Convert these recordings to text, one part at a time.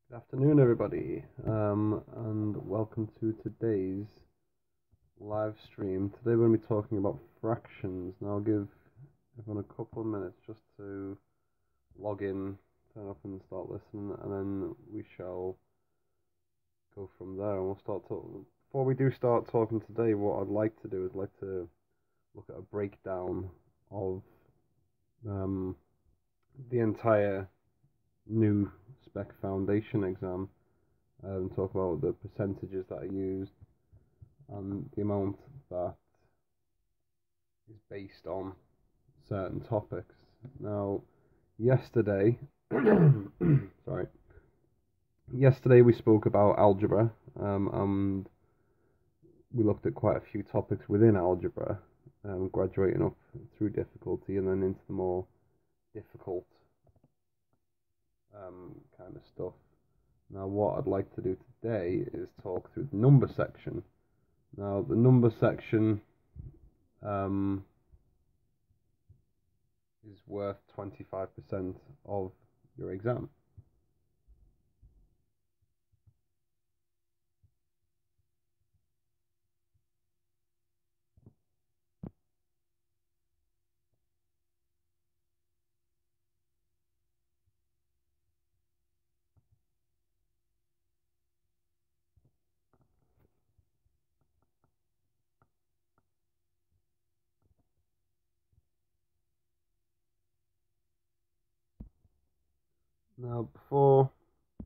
Good afternoon, everybody, and welcome to today's live stream. Today we're going to be talking about fractions. Now I'll give everyone a couple of minutes just to log in, turn up and start listening, and then we shall go from there. And we'll start talking. Before we do start talking today, what I'd like to do is look at a breakdown of the entire new spec foundation exam, and talk about the percentages that are used and the amount that is based on certain topics. Now, yesterday, yesterday we spoke about algebra, and we looked at quite a few topics within algebra, graduating up through difficulty and then into the more difficult kind of stuff. Now, what I'd like to do today is talk through the number section. Now, the number section is worth 25% of your exam. Now, before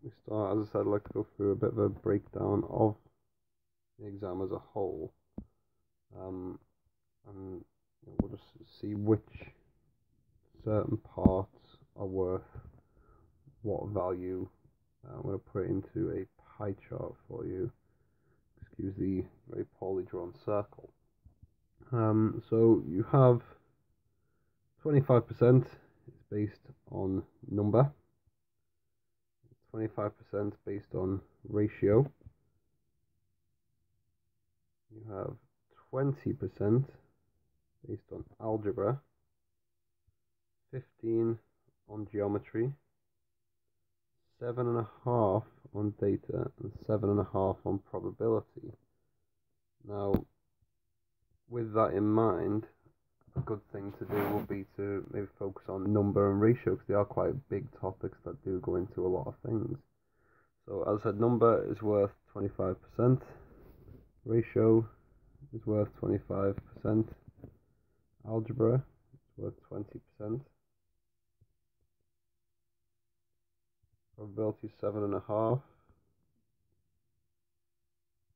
we start, as I said, I'd like to go through a bit of a breakdown of the exam as a whole, and we'll just see which certain parts are worth what value. I'm going to put it into a pie chart for you. Excuse the very poorly drawn circle. So you have 25% is based on number, 25% based on ratio. You have 20% based on algebra, 15 on geometry, 7.5 on data, and 7.5 on probability. Now, with that in mind, a good thing to do will be to maybe focus on number and ratio, because they are quite big topics that do go into a lot of things. So as I said, number is worth 25%, ratio is worth 25%, algebra is worth 20%, probability is 7.5,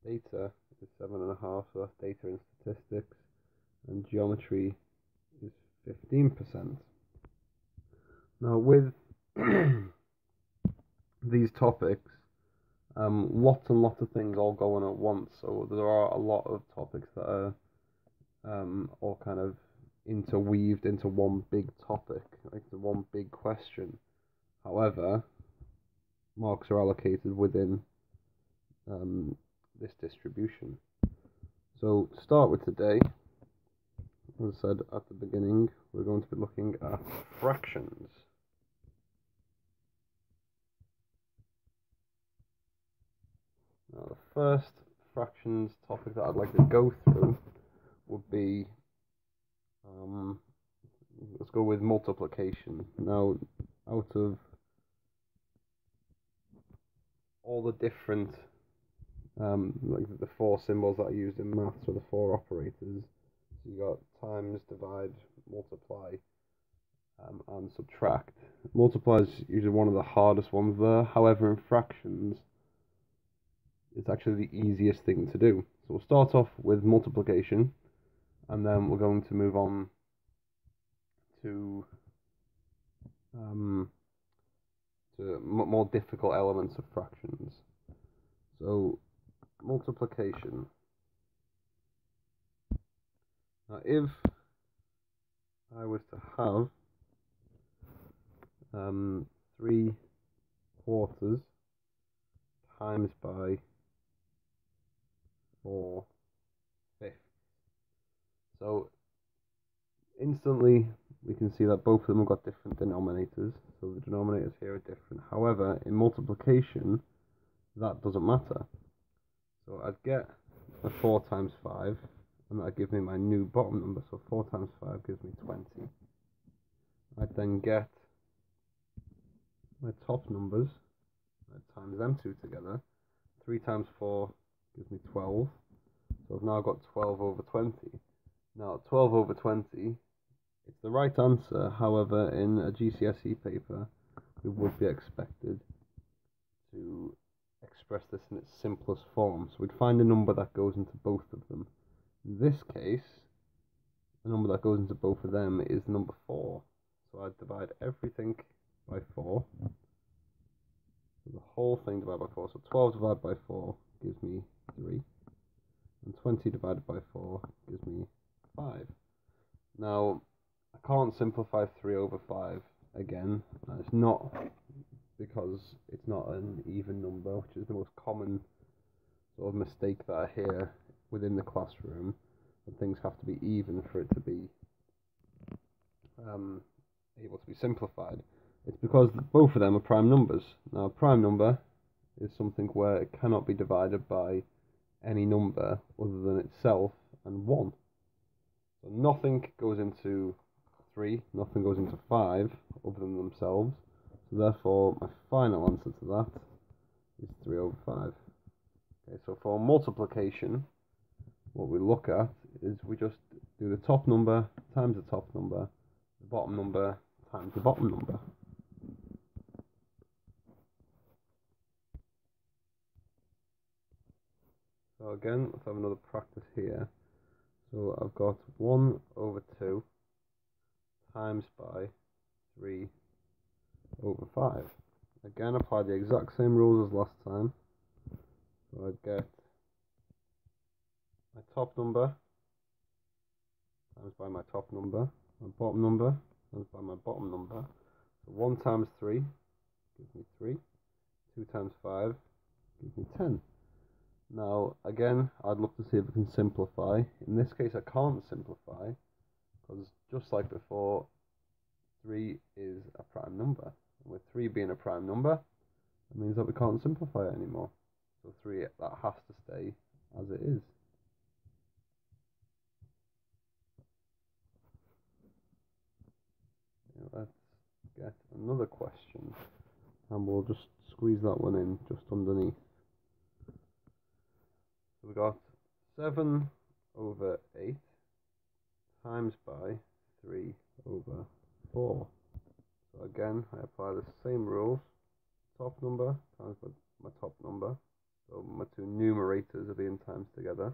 data is 7.5, so that's data and statistics, and geometry is 15%. Now, with these topics, lots and lots of things all go on at once, so there are a lot of topics that are all kind of interweaved into one big topic, like the one big question. However, marks are allocated within this distribution. So to start with today, as I said at the beginning, we're going to be looking at fractions. Now, the first fractions topic that I'd like to go through would be, let's go with multiplication. Now, out of all the different, like the four symbols that are used in maths, or the four operators, so you got times, divide, multiply, and subtract. Multiply is usually one of the hardest ones there. However, in fractions, it's actually the easiest thing to do. So we'll start off with multiplication, and then we're going to move on to more difficult elements of fractions. So multiplication. Now, if I was to have 3/4 times by 4/5. So instantly we can see that both of them have got different denominators, so the denominators here are different. However, in multiplication, that doesn't matter. So I'd get a 4 times 5, and that'd give me my new bottom number, so 4 times 5 gives me 20. I'd then get my top numbers, I'd times them two together. 3 times 4 gives me 12, so I've now got 12 over 20. Now 12 over 20, it's the right answer. However, in a GCSE paper, we would be expected to express this in its simplest form. So we'd find a number that goes into both of them. In this case, the number that goes into both of them is number 4. So I'd divide everything by 4. So the whole thing divided by 4. So 12 divided by 4 gives me 3. And 20 divided by 4 gives me 5. Now, I can't simplify 3 over 5 again. And it's not because it's not an even number, which is the most common sort of mistake that I hear within the classroom, that things have to be even for it to be able to be simplified. It's because both of them are prime numbers. Now, a prime number is something where it cannot be divided by any number other than itself and 1. So nothing goes into 3, nothing goes into 5 other than themselves. So therefore, my final answer to that is 3 over 5. Okay, so for multiplication, what we look at is we just do the top number times the top number, the bottom number times the bottom number. So again, let's have another practice here. So I've got 1 over 2 times by 3 over 5. Again, apply the exact same rules as last time. So I'd get my top number times by my top number, my bottom number times by my bottom number. So 1 times 3 gives me 3. 2 times 5 gives me 10. Now, again, I'd love to see if I can simplify. In this case, I can't simplify, because just like before, 3 is a prime number. And with 3 being a prime number, that means that we can't simplify it anymore. So 3, that has to stay as it is. Let's get another question, and we'll just squeeze that one in just underneath. So we got 7 over 8 times by 3 over 4. So again, I apply the same rules. Top number times by my top number. So my two numerators are being times together.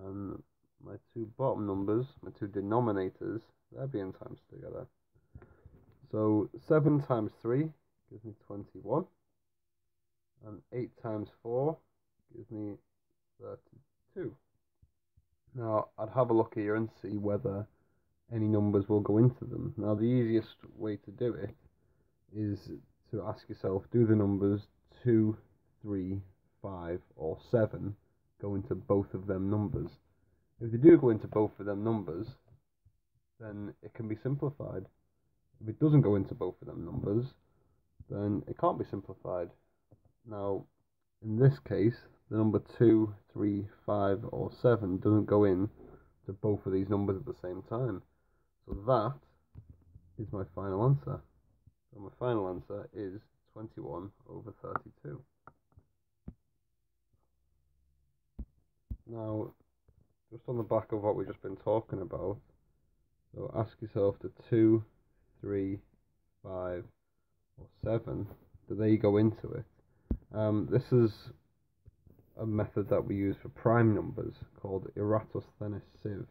And my two bottom numbers, my two denominators, they're being times together. So 7 times 3 gives me 21. And 8 times 4 gives me 32. Now, I'd have a look here and see whether any numbers will go into them. Now, the easiest way to do it is to ask yourself, do the numbers 2, 3, 5, or 7 go into both of them numbers? If they do go into both of them numbers, then it can be simplified. If it doesn't go into both of them numbers, then it can't be simplified. Now, in this case, the number 2, 3, 5, or 7 doesn't go in to both of these numbers at the same time. So that is my final answer. So my final answer is 21 over 32. Now, just on the back of what we've just been talking about, so ask yourself, the 2, 3, 5, or 7, do they go into it? This is a method that we use for prime numbers called Eratosthenes sieve.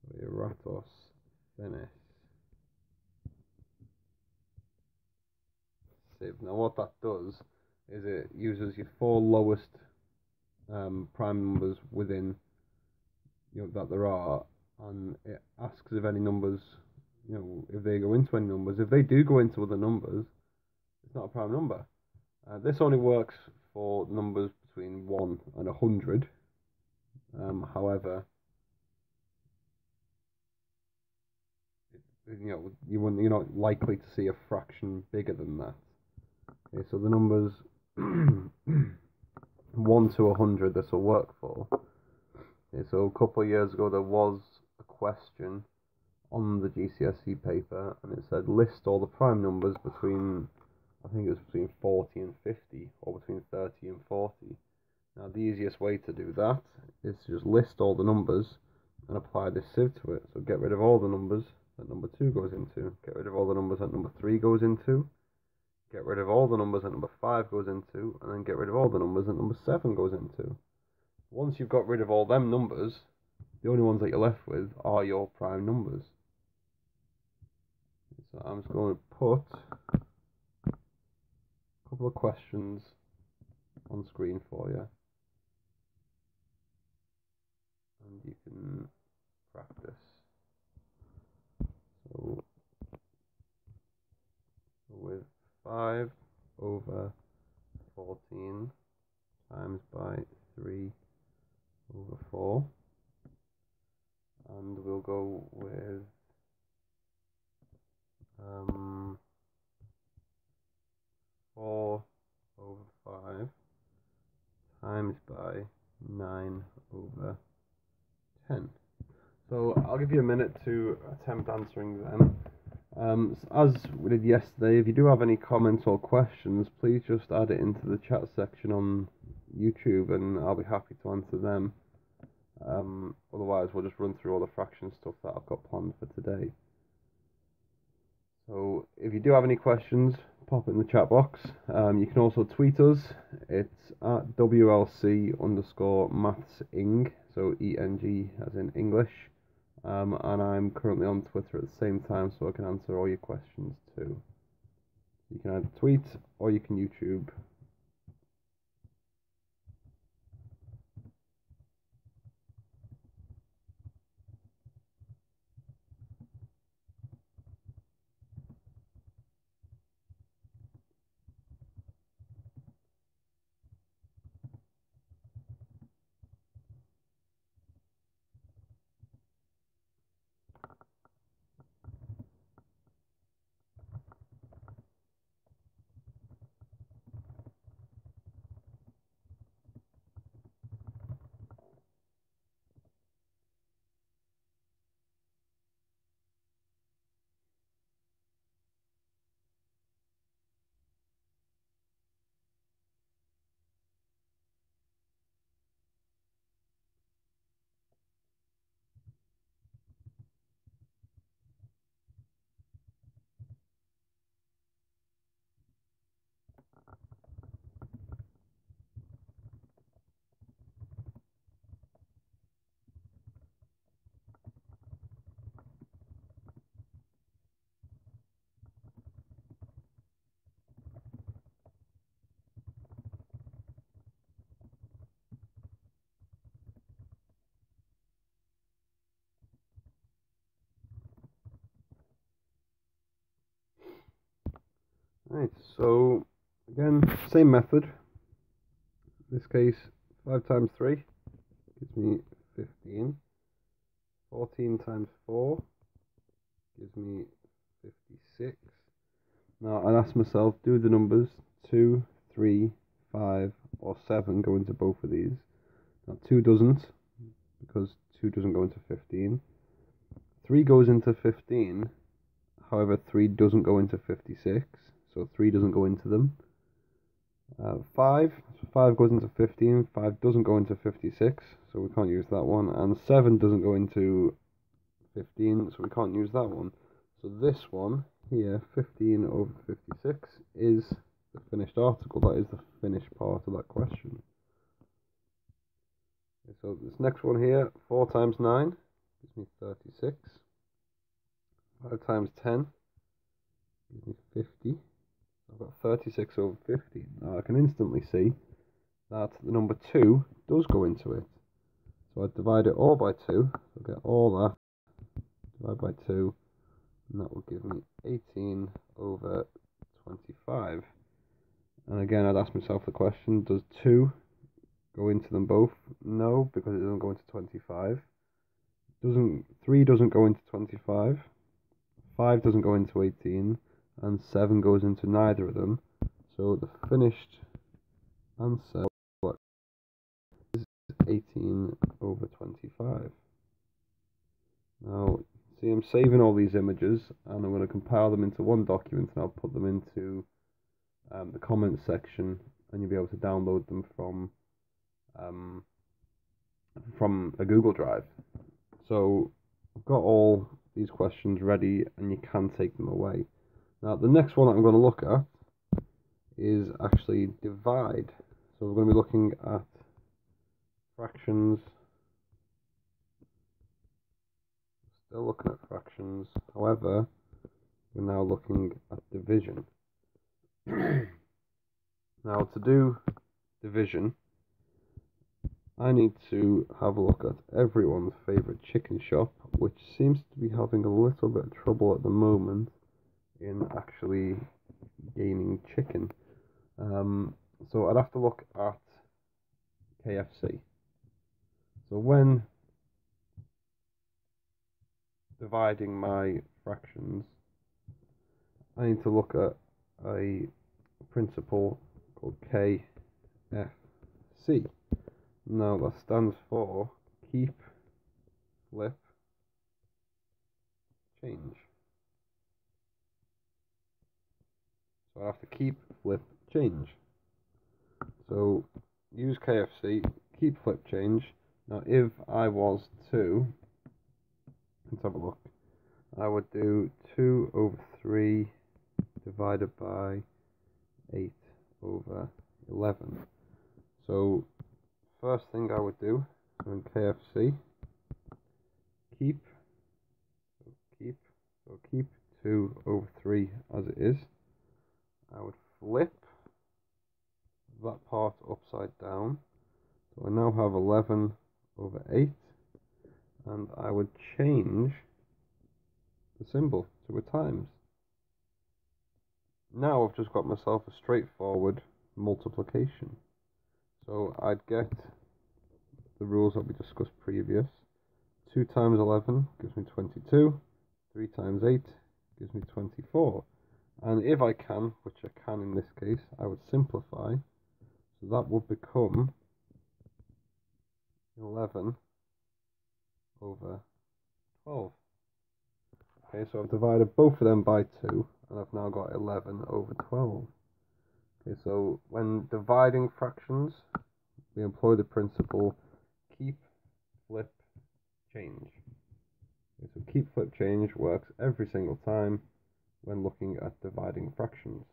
So Eratosthenes sieve. Now what that does is it uses your 4 lowest prime numbers within, that there are, and it asks if any numbers, if they go into any numbers. If they do go into other numbers, it's not a prime number. This only works for numbers between 1 and 100. However, you're not likely to see a fraction bigger than that. Okay, so the numbers 1 to 100 this will work for. Okay, so a couple of years ago there was a question on the GCSE paper, and it said list all the prime numbers between, I think it was between 40 and 50, or between 30 and 40. Now the easiest way to do that is to just list all the numbers and apply this sieve to it. So get rid of all the numbers that number 2 goes into, get rid of all the numbers that number 3 goes into, get rid of all the numbers that number 5 goes into, and then get rid of all the numbers that number 7 goes into. Once you've got rid of all them numbers, the only ones that you're left with are your prime numbers. So I'm just going to put a couple of questions on screen for you, and you can practice. So with 5 over 14 times by 3 over 4, and we'll go with 4 over 5 times by 9 over 10. So I'll give you a minute to attempt answering them. As we did yesterday, if you do have any comments or questions, please just add it into the chat section on YouTube and I'll be happy to answer them. Otherwise, we'll just run through all the fraction stuff that I've got planned for today. So if you do have any questions, pop it in the chat box. You can also tweet us. It's at WLC_mathsing, so ENG as in English. And I'm currently on Twitter at the same time, so I can answer all your questions too. You can either tweet or you can YouTube. Right, so again, same method. In this case, 5 times 3 gives me 15. 14 times 4 gives me 56. Now I'd ask myself, do the numbers 2, 3, 5 or 7 go into both of these? Now 2 doesn't, because 2 doesn't go into 15. 3 goes into 15, however 3 doesn't go into 56, so 3 doesn't go into them. 5 goes into 15, 5 doesn't go into 56, so we can't use that one, and 7 doesn't go into 15, so we can't use that one. So this one here, 15 over 56, is the finished article. That is the finished part of that question. Okay, so this next one here, 4 times 9 gives me 36. 5 times 10 gives me 50. I've got 36 over 50. Now I can instantly see that the number 2 does go into it. So I divide it all by 2. I'll get all that, divide by 2, and that will give me 18 over 25. And again, I'd ask myself the question, does 2 go into them both? No, because it doesn't go into 25. 3 doesn't go into 25. 5 doesn't go into 18, and 7 goes into neither of them. So the finished answer is 18 over 25. Now, see, I'm saving all these images, and I'm going to compile them into one document, and I'll put them into the comments section, and you'll be able to download them from a Google Drive. So I've got all these questions ready, and you can take them away. Now, the next one that I'm going to look at is actually divide. So we're going to be looking at fractions. Still looking at fractions. However, we're now looking at division. Now, to do division, I need to have a look at everyone's favourite chicken shop, which seems to be having a little bit of trouble at the moment in actually gaining chicken. So I'd have to look at KFC. So when dividing my fractions, I need to look at a principle called KFC. Now that stands for keep, flip, change. So I have to keep, flip, change. So use KFC, keep, flip, change. Now if I was to, let's have a look. I would do 2 over 3 divided by 8 over 11. So first thing I would do, so in KFC, keep 2 over 3 as it is. I would flip that part upside down. So I now have 11 over 8. And I would change the symbol to a times. Now I've just got myself a straightforward multiplication. So I'd get the rules that we discussed previous. 2 times 11 gives me 22. 3 times 8 gives me 24. And if I can, which I can in this case, I would simplify. So that would become 11 over 12. Okay, so I've divided both of them by 2, and I've now got 11 over 12. Okay, so when dividing fractions, we employ the principle keep, flip, change. Okay, so keep, flip, change works every single time when looking at dividing fractions.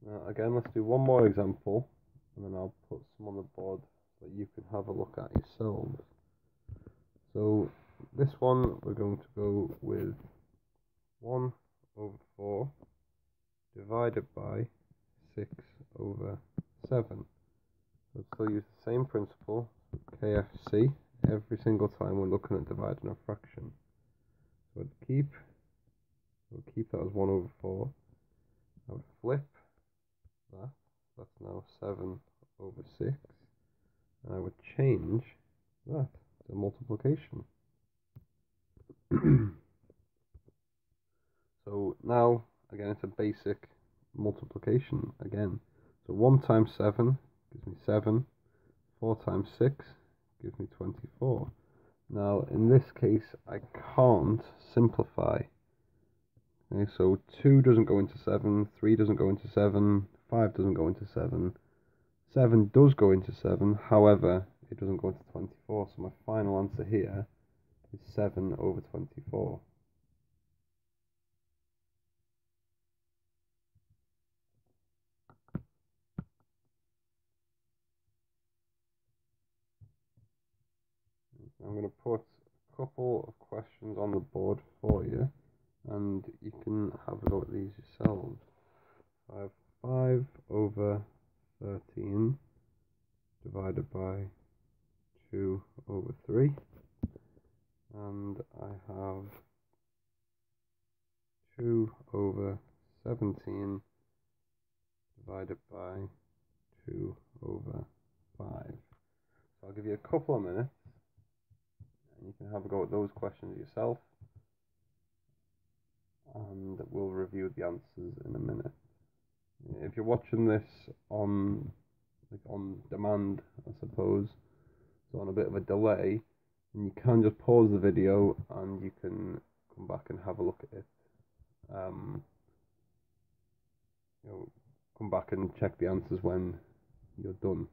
Now again, let's do one more example, and then I'll put some on the board so that you can have a look at yourselves. So this one, we're going to go with 1 over 4 divided by 6 over 7. So still use the same principle, KFC, every single time we're looking at dividing a fraction. So I'd keep that as 1 over 4. I would flip that, that's now 7 over 6. And I would change that to multiplication. So now, again, it's a basic multiplication again. So 1 times 7 gives me 7. 4 times 6 gives me 24. Now, in this case, I can't simplify. Okay, so 2 doesn't go into 7, 3 doesn't go into 7, 5 doesn't go into 7, 7 does go into 7, however, it doesn't go into 24, so my final answer here is 7 over 24. I'm going to put a couple of questions on the board for you, and you can have a go at these yourselves. I have 5 over 13 divided by 2 over 3, and 2 over 17 divided by 2 over 5. So I'll give you a couple of minutes and you can have a go at those questions yourself, and we'll review the answers in a minute. If you're watching this on demand, I suppose, so on a bit of a delay, and you can just pause the video and you can come back and have a look at it. Come back and check the answers when you're done.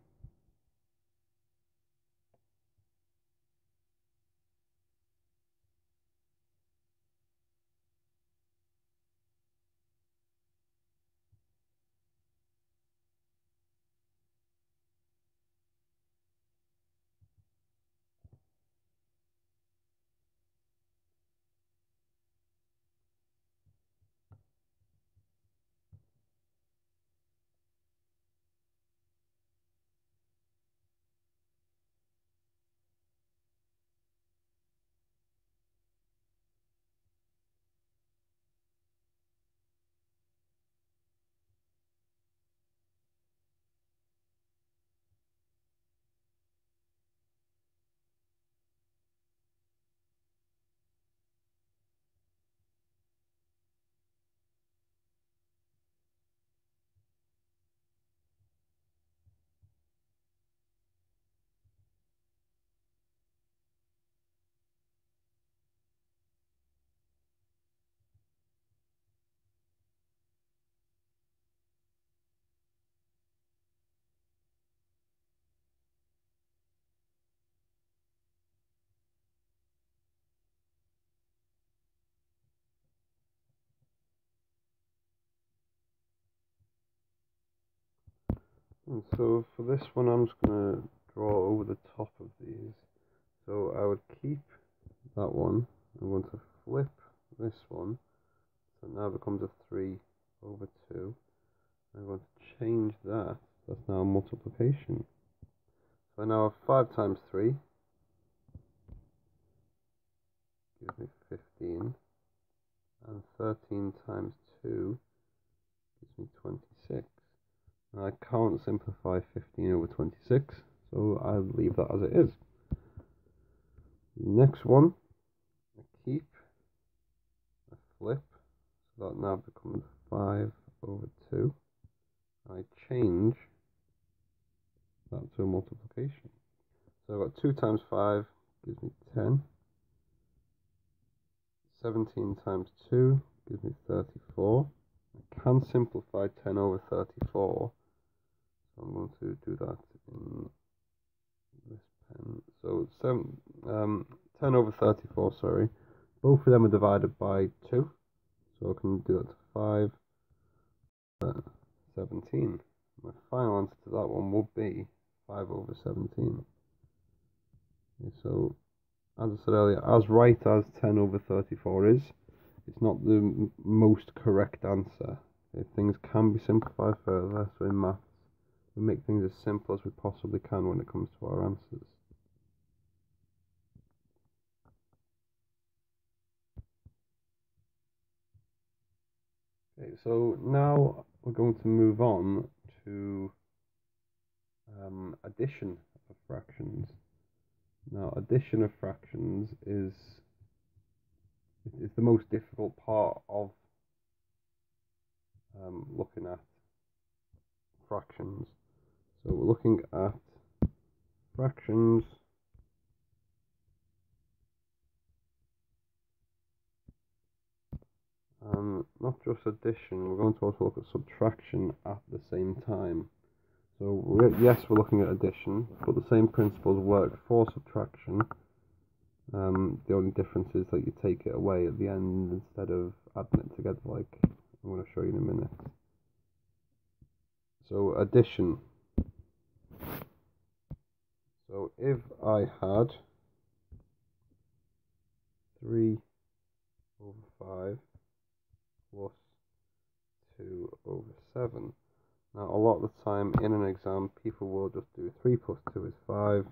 And so for this one, I'm just going to draw over the top of these. So I would keep that one. I'm going to flip this one. So now it becomes a 3 over 2. I'm going to change that. That's now multiplication. So I now have 5 times 3 gives me 15. And 13 times 2 gives me 26. Now I can't simplify 15 over 26, so I'll leave that as it is. Next one, I keep, I flip, so that now becomes 5 over 2. I change that to a multiplication. So I've got 2 times 5 gives me 10. 17 times 2 gives me 34. I can simplify 10 over 34. So I'm going to do that in this pen. So 10 over 34, sorry. Both of them are divided by 2. So I can do that to 5 17. My final answer to that one will be 5 over 17. Okay, so, as I said earlier, as right as 10 over 34 is, it's not the most correct answer. Okay, things can be simplified further, so in maths, we make things as simple as we possibly can when it comes to our answers. Okay, so now we're going to move on to addition of fractions. Now, addition of fractions is the most difficult part of looking at fractions. So we're looking at fractions and not just addition, we're going to also look at subtraction at the same time. So yes, we're looking at addition, but the same principles work for subtraction. The only difference is that you take it away at the end instead of adding it together like I'm going to show you in a minute. So addition. So if I had 3 over 5 plus 2 over 7. Now a lot of the time in an exam people will just do 3 plus 2 is 5,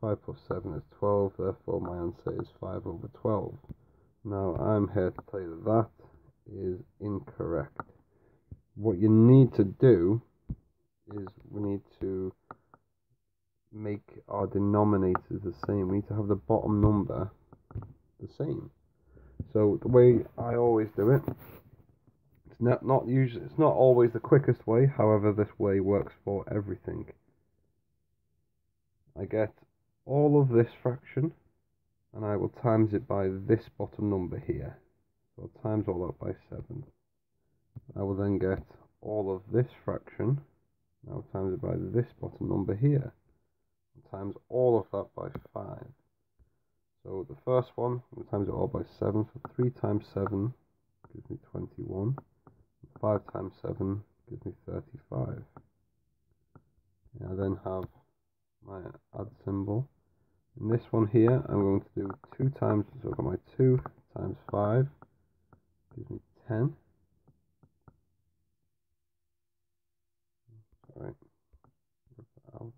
5 plus 7 is 12, therefore my answer is 5 over 12. Now I'm here to tell you that is incorrect. What you need to do is we need to make our denominators the same. We need to have the bottom number the same. So the way I always do it, it's not always the quickest way, however this way works for everything. I get all of this fraction and I will times it by this bottom number here. So I'll times all that by 7. I will then get all of this fraction, now times it by this bottom number here, and times all of that by 5. So the first one, we'll times it all by 7, so 3 times 7 gives me 21, 5 times 7 gives me 35. I then have my add symbol. In this one here, I'm going to do 2 times, so I've got my 2 times 5 gives me 10. Sorry, rip that out.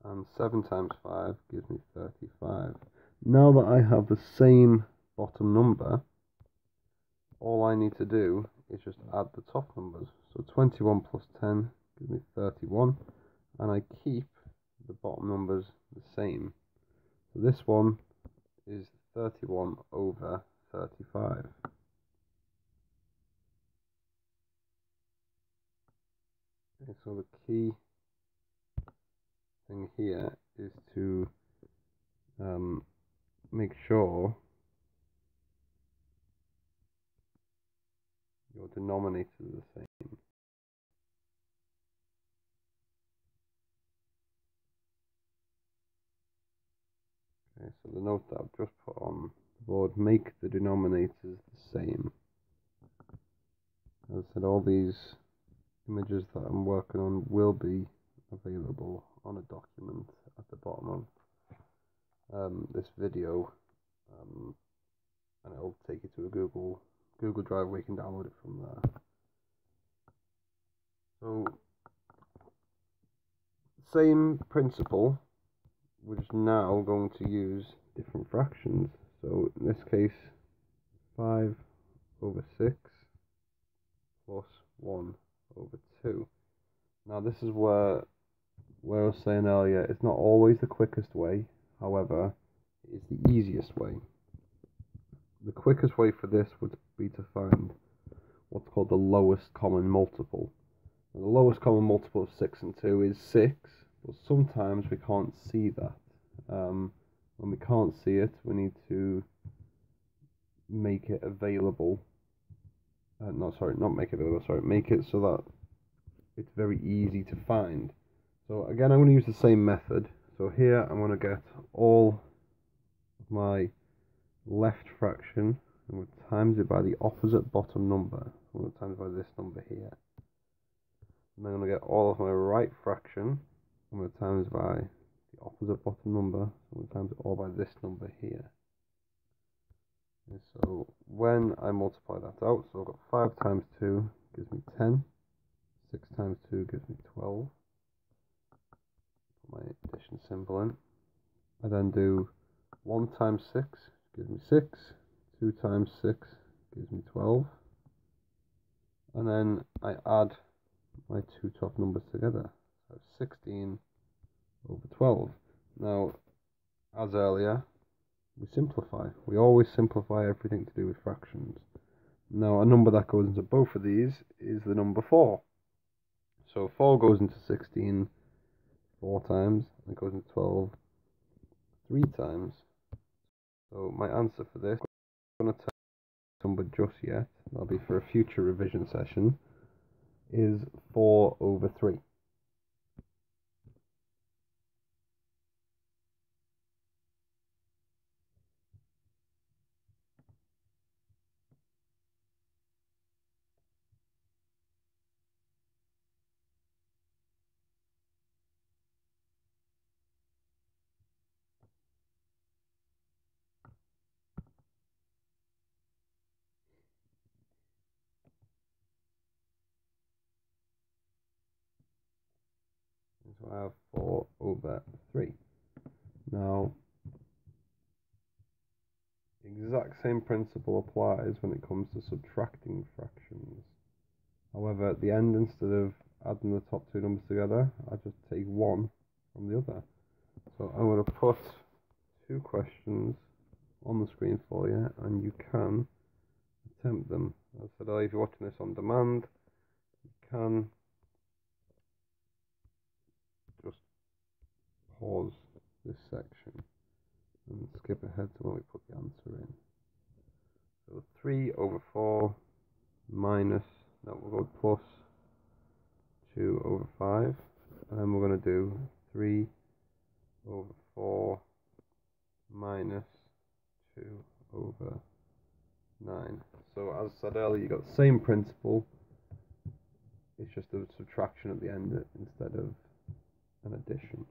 And 7 times 5 gives me 35. Now that I have the same bottom number, all I need to do is just add the top numbers. So 21 plus 10 gives me 31, and I keep the bottom numbers the same. So this one is 31 over 35. Okay, so the key thing here is to make sure your denominators are the same. Okay, so the note that I've just put on the board, make the denominators the same. As I said, all these images that I'm working on will be available on a document at the bottom of this video, and it'll take you to a Google Drive where you can download it from there. So, same principle, we're just now going to use different fractions. So in this case, 5 over 6 plus 1 over 2. Now this is where I was saying earlier, it's not always the quickest way, however, it's the easiest way. The quickest way for this would be to find what's called the lowest common multiple. Now, the lowest common multiple of 6 and 2 is 6, but sometimes we can't see that. When we can't see it, we need to make it available. Make it so that it's very easy to find. So again, I'm going to use the same method. So here I'm going to get all of my left fraction, and we'll times it by the opposite bottom number. So I'm going to times by this number here. And then I'm going to get all of my right fraction, I'm going to times by the opposite bottom number. So I'm going to times it all by this number here. And so when I multiply that out, so I've got 5 times 2 gives me 10, 6 times 2 gives me 12. Put my addition symbol in. I then do 1 times 6 gives me 6, 2 times 6 gives me 12, and then I add my two top numbers together, so 16 over 12. Now, as earlier, we simplify. We always simplify everything to do with fractions. Now, a number that goes into both of these is the number 4. So 4 goes into 16 4 times, and it goes into 12 3 times. So my answer for this, I'm not going to tell the number just yet, that'll be for a future revision session, is 4 over 3. So I have 4 over 3. Now, the exact same principle applies when it comes to subtracting fractions. However, at the end, instead of adding the top two numbers together, I just take one from the other. So I'm going to put two questions on the screen for you, and you can attempt them. As I said, if you're watching this on demand, you can just pause this section and skip ahead to when we put the answer in. So 3 over 4 minus, no, we'll go plus 2 over 5, and then we're going to do 3 over 4 minus 2 over 9. So as I said earlier, you got the same principle, it's just a subtraction at the end instead of an addition.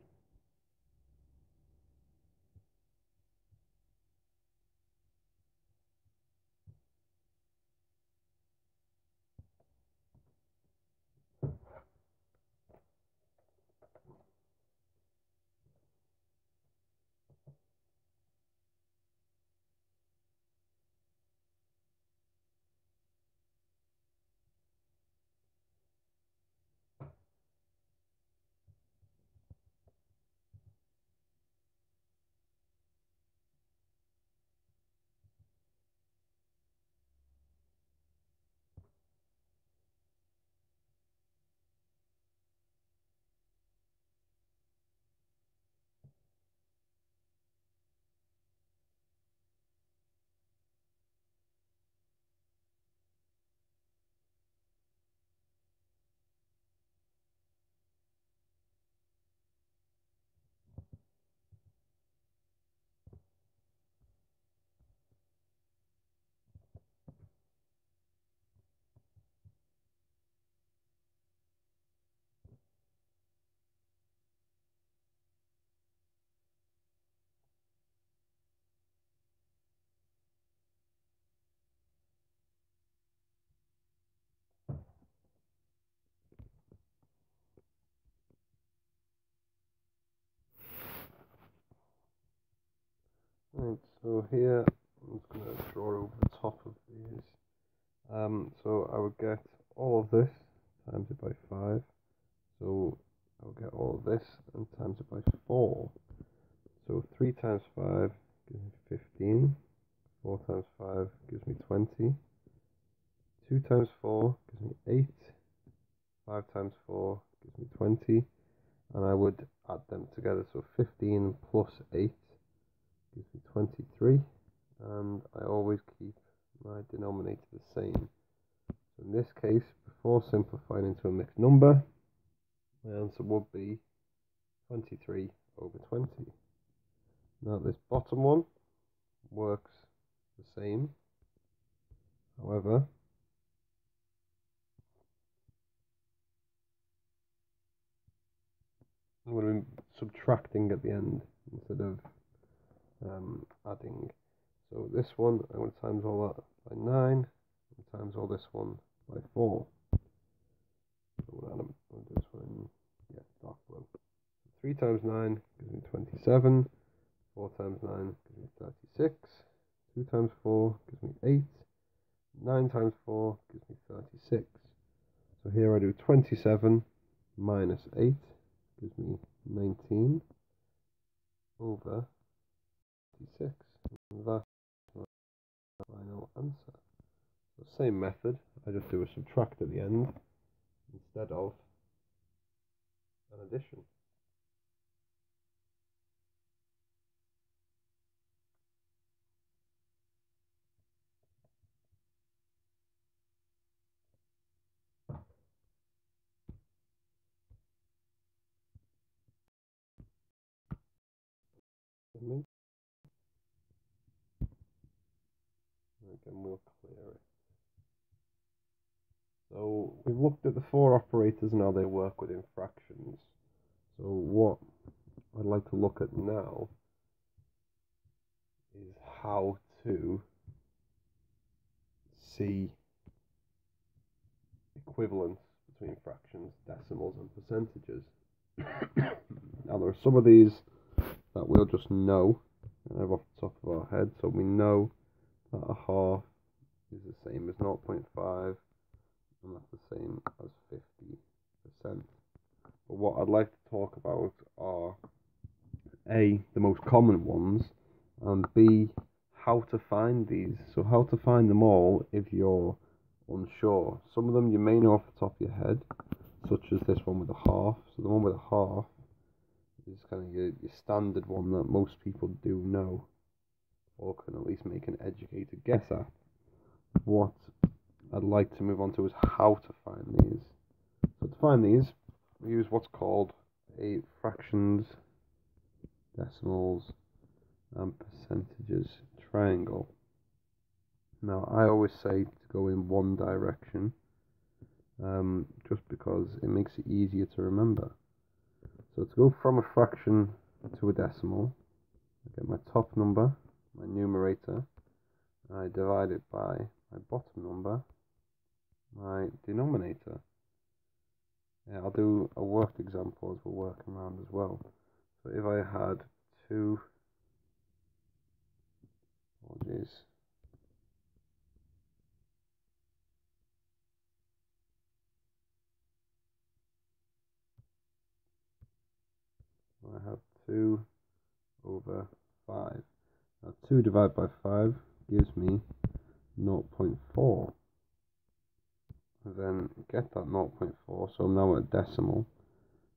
Right, so here I'm just going to draw over the top of these. So I would get all of this times it by 5. So I would get all of this and times it by 4. So 3 times 5 gives me 15. 4 times 5 gives me 20. 2 times 4 gives me 8. 5 times 4 gives me 20. And I would add them together. So 15 plus 8 gives me 23. And I always keep my denominator the same. So in this case, before simplifying into a mixed number, my answer would be 23 over 20. Now this bottom one works the same. However, I'm going to be subtracting at the end instead of adding. So this one, I'm going to times all that by 9, and times all this one by 4. So I'm going to do this one in dark blue. 3 times 9 gives me 27. 4 times 9 gives me 36. 2 times 4 gives me 8. 9 times 4 gives me 36. So here I do 27 minus 8 gives me 19 over 36. And that's my final answer. So same method, I just do a subtract at the end instead of an addition. Again, we'll clear it. So we've looked at the 4 operators and how they work within fractions. So what I'd like to look at now is how to see equivalence between fractions, decimals and percentages. Now there are some of these that we'll just know kind of off the top of our head. So we know that a half is the same as 0.5, and that's the same as 50%. But what I'd like to talk about are A, the most common ones, and B, how to find these. So how to find them all if you're unsure. Some of them you may know off the top of your head, such as this one with a half. So the one with a half is kind of your standard one that most people do know, or can at least make an educated guess at. What I'd like to move on to is how to find these. So to find these, we use what's called a fractions, decimals, and percentages triangle. Now, I always say to go in one direction, just because it makes it easier to remember. So to go from a fraction to a decimal, I get my top number, my numerator, and I divide it by my bottom number, my denominator. Yeah, I'll do a worked example as we're working around as well. So if I had two, apologies, I have 2 over 5. Now 2 divided by 5 gives me 0.4. Then get that 0.4, so I'm now at decimal.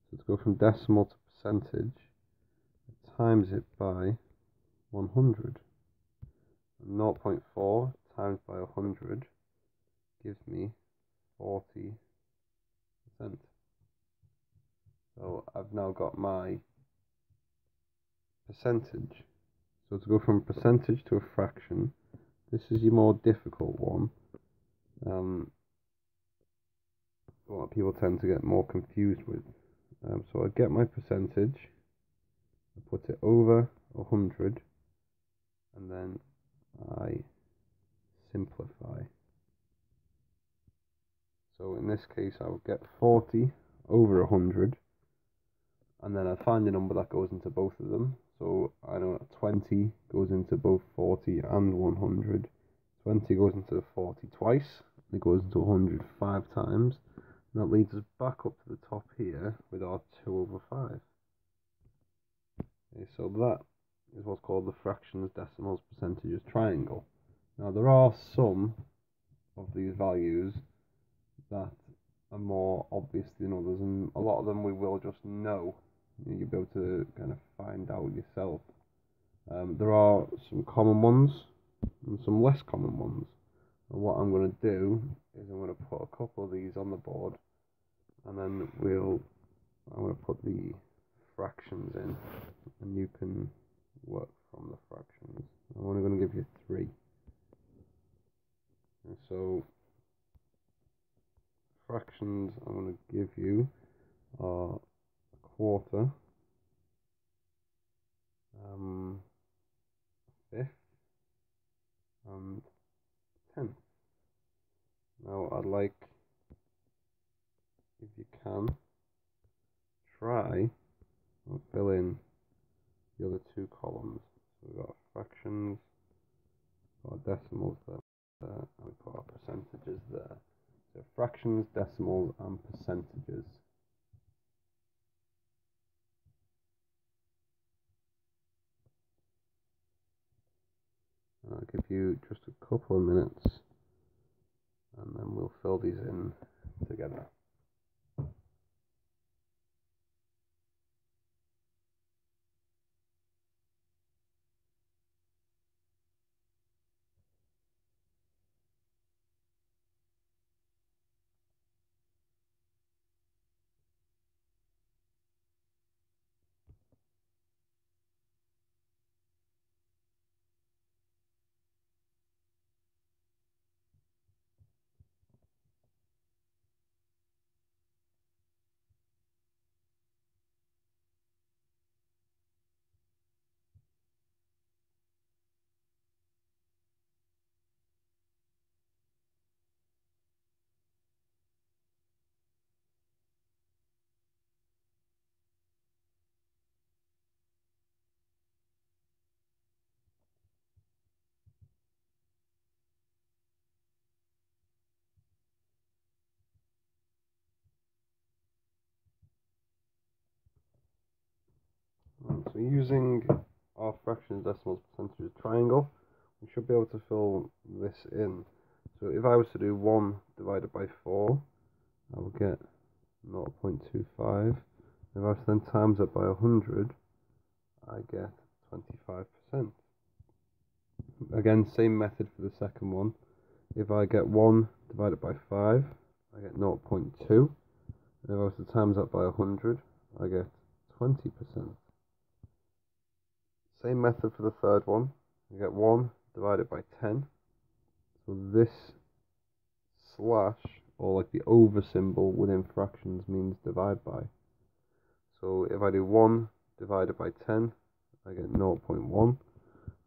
So to go from decimal to percentage, I times it by 100. And 0.4 times by 100 gives me 40%. So I've now got my percentage. So to go from percentage to a fraction, this is your more difficult one. What people tend to get more confused with. So I get my percentage, I put it over 100, and then I simplify. So in this case, I would get 40 over 100, and then I find a number that goes into both of them. So I know that 20 goes into both 40 and 100. 20 goes into 40 twice, and it goes into 100 5 times. And that leads us back up to the top here with our 2 over 5. Okay, so that is what's called the fractions, decimals, percentages triangle. Now there are some of these values that are more obvious than others, and a lot of them we will just know. You'll be able to kind of find out yourself. There are some common ones and some less common ones. And what I'm going to do is I'm going to put a couple of these on the board, and then I'm going to put the fractions in, and you can work from the fractions. I'm only going to give you 3. And so fractions I'm going to give you are a quarter, fifth, and tenth. Now I'd like, if you can, try and fill in the other 2 columns. So we've got fractions, got our decimals there, and we put our percentages there. So fractions, decimals, and percentages. And I'll give you just a couple of minutes, and then we'll fill these in together. So using our fractions, decimals, percentages triangle, we should be able to fill this in. So if I was to do 1 divided by 4, I would get 0.25. If I was to then times it by 100, I get 25%. Again, same method for the second one. If I get 1 divided by 5, I get 0.2. And if I was to times that by 100, I get 20%. Same method for the third one. I get 1 divided by 10. So this slash, or like the over symbol within fractions, means divide by. So if I do 1 divided by 10, I get 0.1.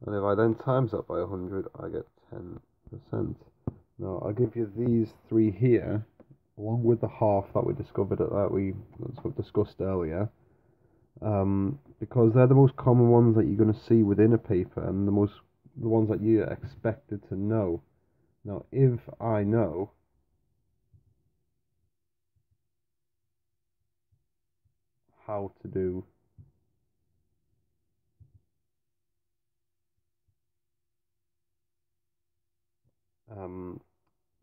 And if I then times that by 100, I get 10%. Now, I'll give you these three here, along with the half that we discussed earlier, because they're the most common ones that you're going to see within a paper, and the ones that you're expected to know. Now, if I know how to do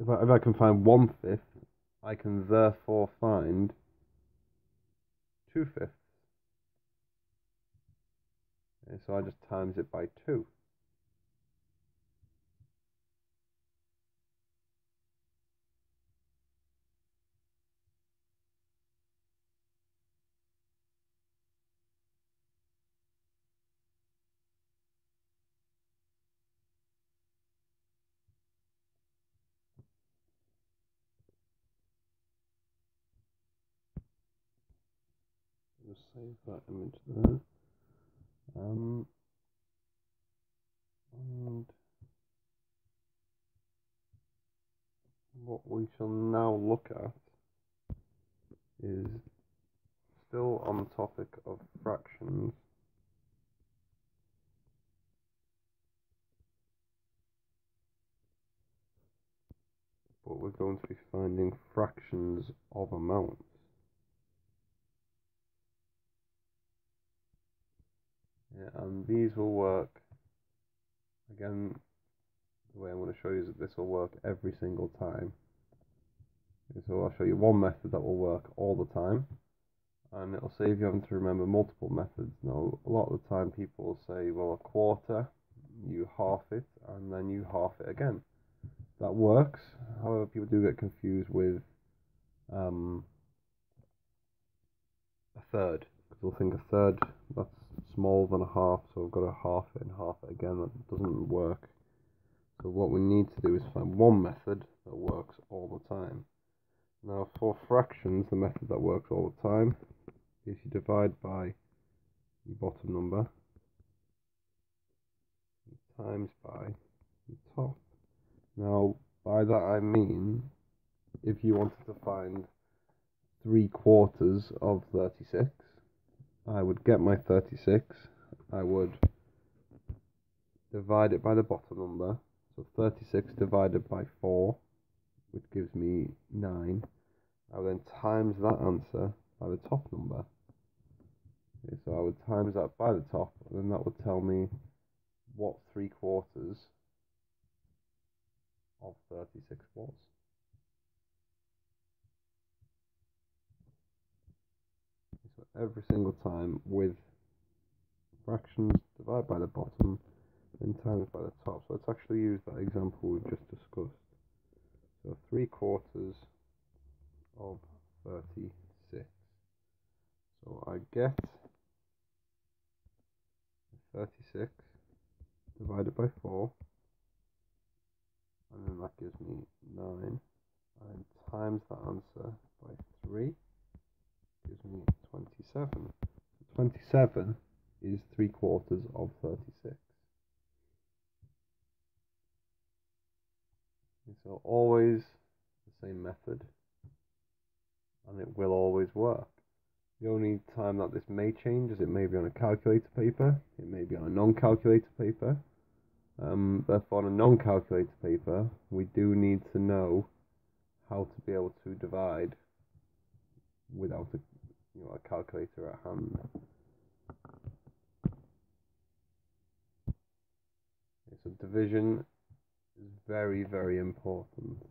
if I can find 1/5, I can therefore find 2/5. Okay, so I just times it by 2. Just save that image there. And what we shall now look at is still on the topic of fractions. But we're going to be finding fractions of amounts. Yeah, and these will work, again, the way I'm going to show you is that this will work every single time. Okay, so I'll show you one method that will work all the time, and it'll save you having to remember multiple methods. Now, a lot of the time people will say, well, a quarter, you half it, and then you half it again. That works. However, people do get confused with a third, because they'll think a third, that's smaller than a half, so I've got to half it and half it again. That doesn't work. So what we need to do is find one method that works all the time. Now, for fractions, the method that works all the time is you divide by your bottom number times by the top. Now, by that I mean, if you wanted to find 3/4 of 36, I would get my 36, I would divide it by the bottom number, so 36 divided by 4, which gives me 9. I would then times that answer by the top number. Okay, so I would times that by the top, and then that would tell me what 3/4 of 36 was. So every single time with fractions, divide by the bottom, then times by the top. So let's actually use that example we've just discussed. So 3/4 of 36. So I get 36 divided by 4, and then that gives me 9, and times that answer by 3 gives me 27. So 27 is 3/4 of 36. And so always the same method, and it will always work. The only time that this may change is it may be on a calculator paper, it may be on a non-calculator paper. Therefore, on a non-calculator paper, we do need to know how to be able to divide without a calculator at hand. So division is very, very important.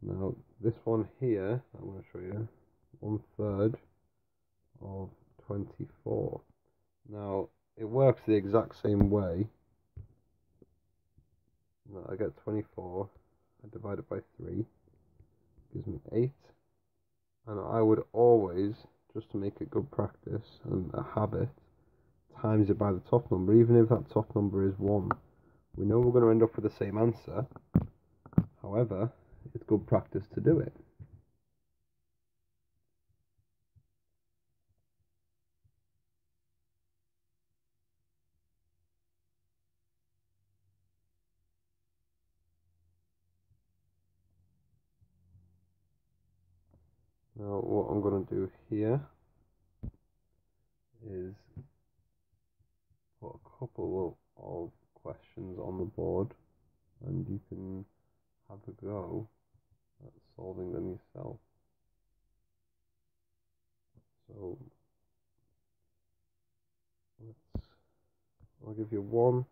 Now, this one here, I'm going to show you, 1/3 of 24. Now, it works the exact same way. Now, I get 24, I divide it by 3, gives me 8. And I would always, just to make it good practice and a habit, times it by the top number, even if that top number is 1. We know we're going to end up with the same answer. However, it's good practice to do it. Now, what I'm going to do here is put a couple of questions on the board, and you can have a go at solving them yourself. So, I'll give you one.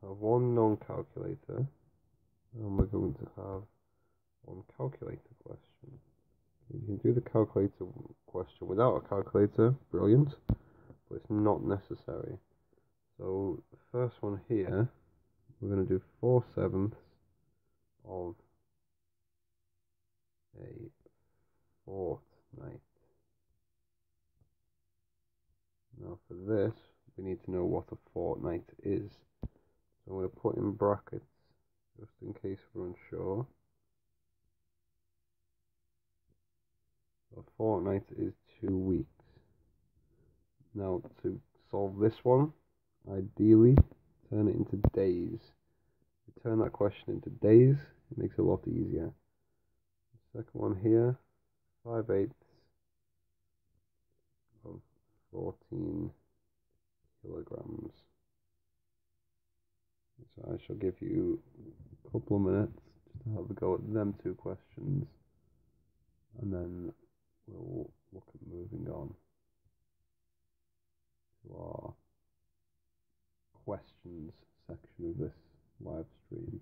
Have one non-calculator, and we're going to have one calculator question. You can do the calculator question without a calculator, brilliant, but it's not necessary. So the first one here, we're going to do 4/7 of a fortnight. Now for this, we need to know what a fortnight is. So I'm going to put in brackets, just in case we're unsure. A fortnight is 2 weeks. Now to solve this one, ideally turn it into days. If you turn that question into days, it makes it a lot easier. The second one here, 5/8 of 14 kilograms. So I shall give you a couple of minutes just to have a go at them two questions, and then we'll look at moving on to our questions section of this live stream.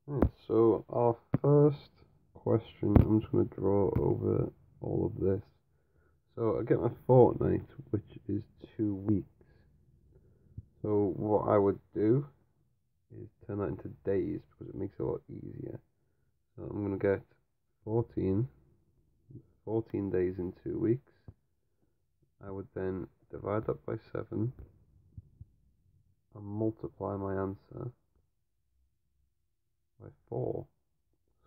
Right, so our first question, I'm just going to draw over all of this. So I get my fortnight, which is 2 weeks. So what I would do is turn that into days, because it makes it a lot easier. So I'm going to get 14 days in 2 weeks. I would then divide that by 7 and multiply my answer by 4.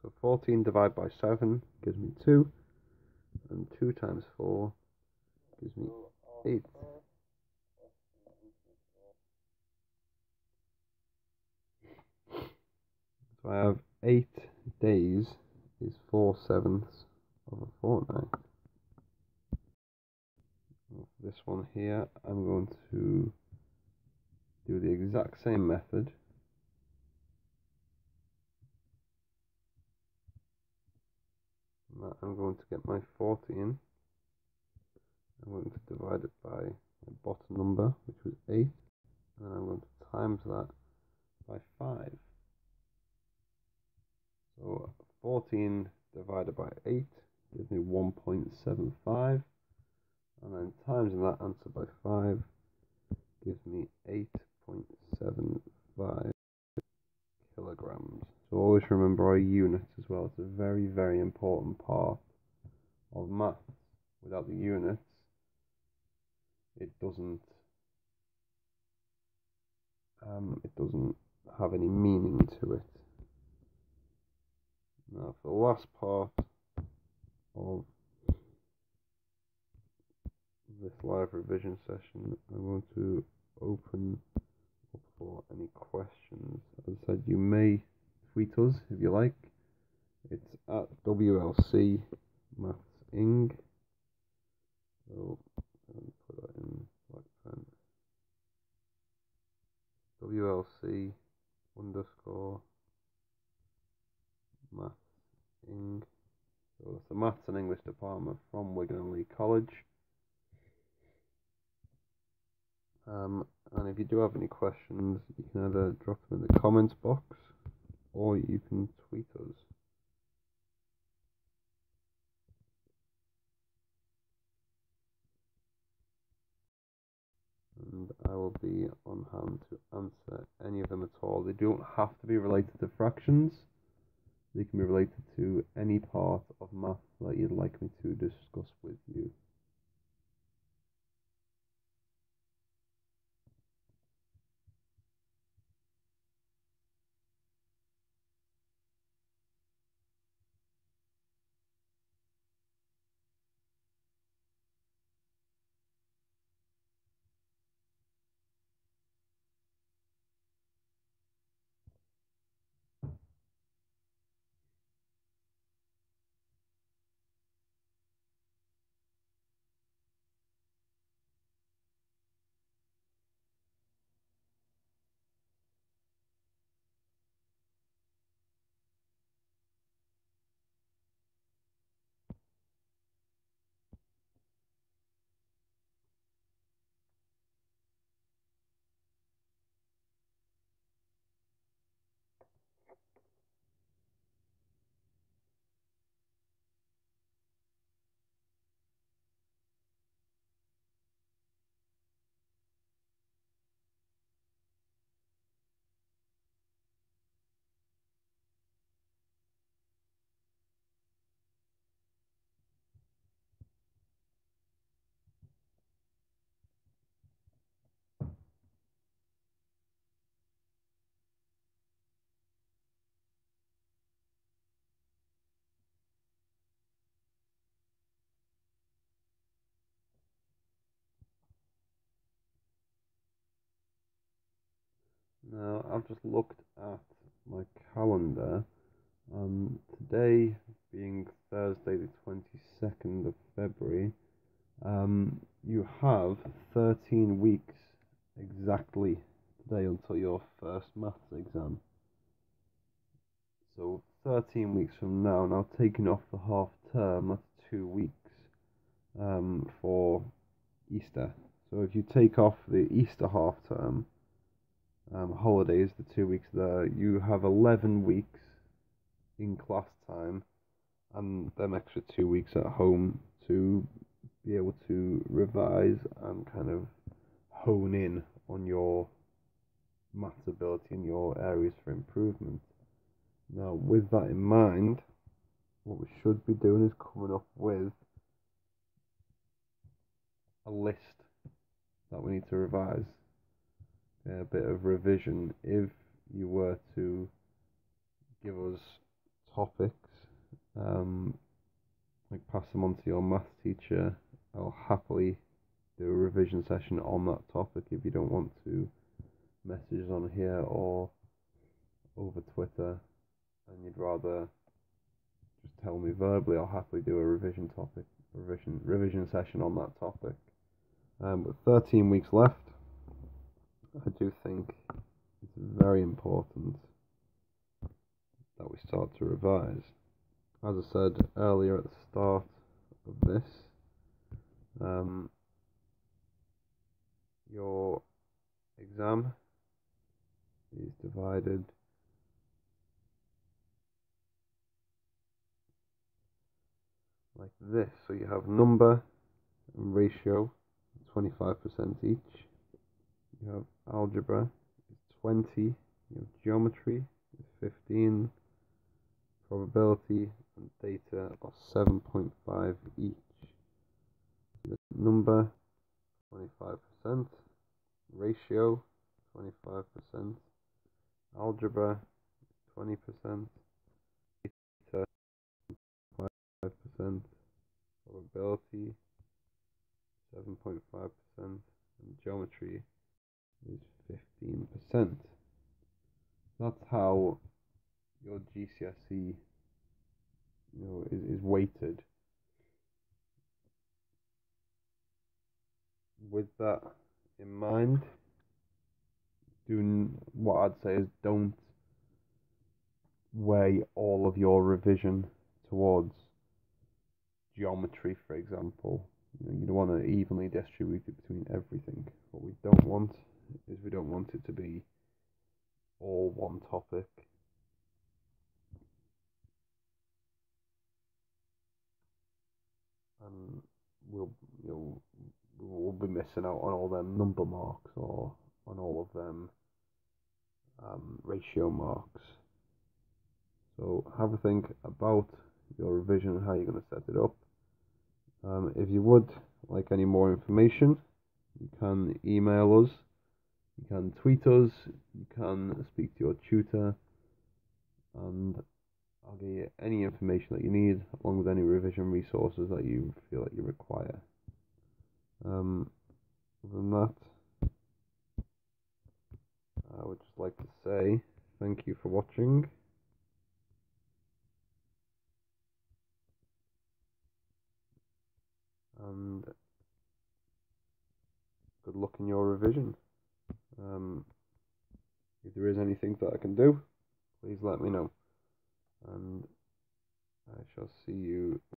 So 14 divided by 7 gives me 2, and 2 times 4 gives me 8. So I have 8 days is 4/7 of a fortnight. This one here, I'm going to do the exact same method. I'm going to get my 14. I'm going to divide it by my bottom number, which was 8. And then I'm going to times that by 5. So 14 divided by 8 gives me 1.75. And then times that answer by 5 gives me 8.75 kilograms. So always remember our units as well. It's a very, very important part of maths. Without the units, it doesn't have any meaning to it. Now for the last part of this live revision session, I'm going to open up for any questions. As I said, you may tweet us if you like. It's at WLC Maths Ing. So let me put that in black pen. WLC _ Maths Ing. So that's the Maths and English department from Wigan and Leigh College. And if you do have any questions, you can either drop them in the comments box or you can tweet us. And I will be on hand to answer any of them at all. They don't have to be related to fractions. They can be related to any part of math that you'd like me to discuss with you. Now, I've just looked at my calendar, and today being Thursday the 22nd of February, you have 13 weeks exactly today until your first maths exam. So 13 weeks from now taking off the half term, that's 2 weeks for Easter. So if you take off the Easter half term, holidays, the 2 weeks there, you have 11 weeks in class time and them extra 2 weeks at home to be able to revise and kind of hone in on your maths ability and your areas for improvement. Now, with that in mind, what we should be doing is coming up with a list that we need to revise. bit of revision, if you were to give us topics, like pass them on to your math teacher, I'll happily do a revision session on that topic. If you don't want to message us on here or over Twitter and you'd rather just tell me verbally, I'll happily do a revision session on that topic. With 13 weeks left, I do think it's very important that we start to revise. As I said earlier at the start of this, your exam is divided like this. So you have number and ratio, 25% each. You have algebra, 20. You have geometry, 15. Probability and data are 7.5 each. Number, 25%. Ratio, 25%. Algebra, 20%. Data, 5%. Probability, 7.5%. And geometry is 15%. That's how your GCSE, is weighted. With that in mind, what I'd say is don't weigh all of your revision towards geometry, for example. You don't want to evenly distribute it between everything. What we don't want is we don't want it to be all one topic. And we'll be missing out on all them number marks or on all of them ratio marks. So have a think about your revision and how you're going to set it up. If you would like any more information, you can email us, you can tweet us, you can speak to your tutor, and I'll give you any information that you need, along with any revision resources that you feel that you require. Other than that, I would just like to say thank you for watching. And good luck in your revision. If there is anything that I can do, please let me know. And I shall see you